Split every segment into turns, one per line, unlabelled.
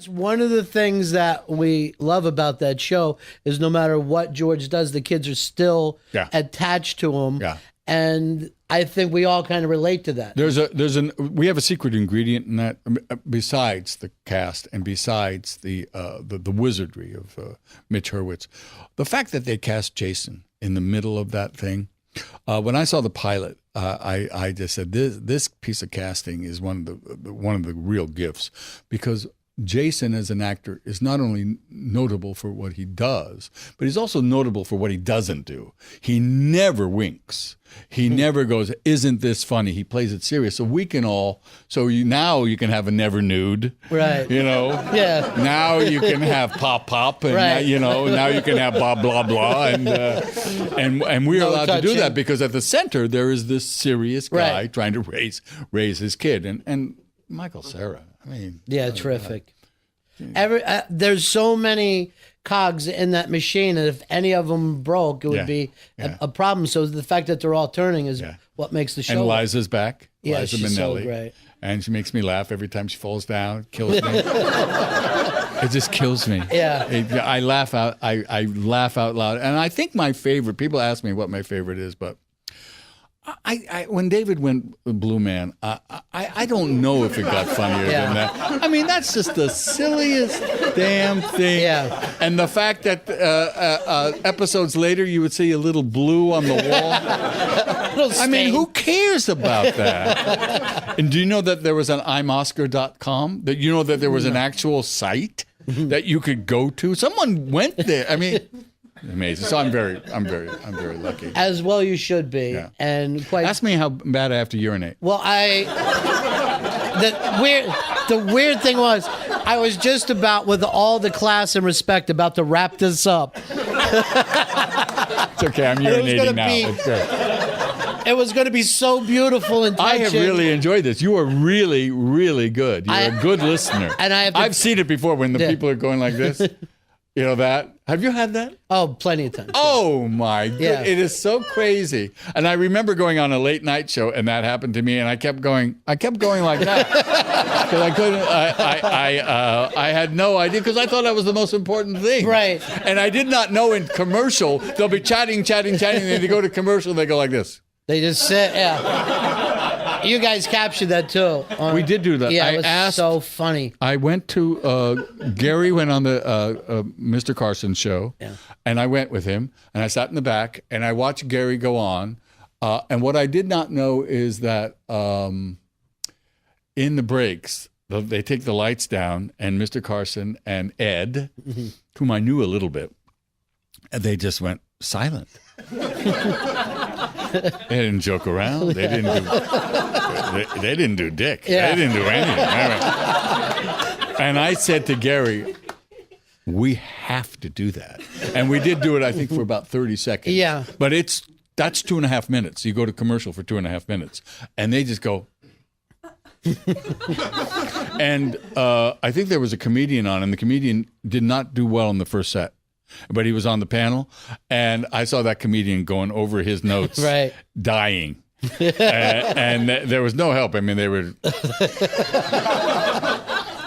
One of the things that we love about that show is no matter what George does, the kids are still attached to him.
Yeah.
And I think we all kind of relate to that.
We have a secret ingredient in that, besides the cast and besides the wizardry of Mitch Hurwitz. The fact that they cast Jason in the middle of that thing, when I saw the pilot, I just said this piece of casting is one of the real gifts, because Jason as an actor is not only notable for what he does, but he's also notable for what he doesn't do. He never winks. He never goes, "Isn't this funny?" He plays it serious. So we can all, now you can have a never nude.
Right.
You know?
Yeah.
Now you can have pop, and
right.
Now you can have blah, blah, blah. And we're allowed to do that because at the center there is this serious guy trying to raise his kid. And Michael Cera. I mean,
terrific. There's so many cogs in that machine, and if any of them broke, it would be a problem. So the fact that they're all turning is what makes the show.
And Liza's back.
Yeah,
Liza
she's
Minnelli.
so great.
And she makes me laugh every time she falls down. It kills me. It just kills me.
Yeah.
I laugh out. I laugh out loud. And I think my favorite. People ask me what my favorite is, but when David went Blue Man, I don't know if it got funnier than that. I mean, that's just the silliest damn thing.
Yeah.
And the fact that episodes later you would see a little blue on the wall. I mean, who cares about that? And do you know that there was an imoscar.com? That you know that there was an actual site that you could go to? Someone went there. I mean, amazing. So I'm very lucky.
As well, you should be.
Yeah.
And quite.
Ask me how bad I have to urinate.
Well, the weird thing was, I was just about, with all the class and respect, about to wrap this up.
It's okay. I'm urinating now. It's good.
It was going to be so beautiful and touching.
I have really enjoyed this. You are really, really good. You're a good listener.
And
I've seen it before when the people are going like this. You know that? Have you had that?
Oh, plenty of times.
Oh, my God.
Yeah.
It is so crazy. And I remember going on a late night show, and that happened to me, and I kept going like that. Because I couldn't, I had no idea, because I thought that was the most important thing.
Right.
And I did not know in commercial, they'll be chatting, and then they go to commercial, and they go like this.
They just sit, You guys captured that too.
We did do that.
Yeah, it was so funny.
I went to, Gary went on the Mr. Carson show, and I went with him, and I sat in the back, and I watched Gary go on. And what I did not know is that in the breaks, they take the lights down, and Mr. Carson and Ed, whom I knew a little bit, and they just went silent. They didn't joke around. They didn't do dick.
Yeah.
They didn't do anything. And I said to Gary, we have to do that. And we did do it, I think, for about 30 seconds.
Yeah.
But that's 2.5 minutes. You go to commercial for 2.5 minutes. And they just go. And I think there was a comedian on, and the comedian did not do well in the first set. But he was on the panel, and I saw that comedian going over his notes, dying. And there was no help. I mean, they were...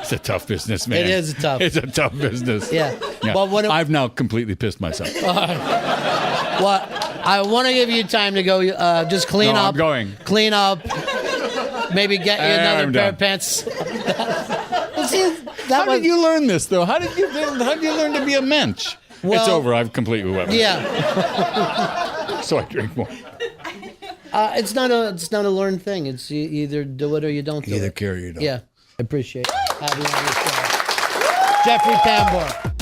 It's a tough business, man.
It is tough.
It's a tough business.
Yeah.
Well, I've now completely pissed myself.
Well, I want to give you time to go just clean up.
I'm going.
Clean up. Maybe get you another pair of pants.
How did you learn this, though? How did you learn to be a mensch? Well, it's over. I've completely wet myself.
Yeah.
So I drink more.
It's not a learned thing. It's you either do it or you don't do it.
Either care or you don't.
Yeah. I appreciate it. Having you on the show. Jeffrey Tambor.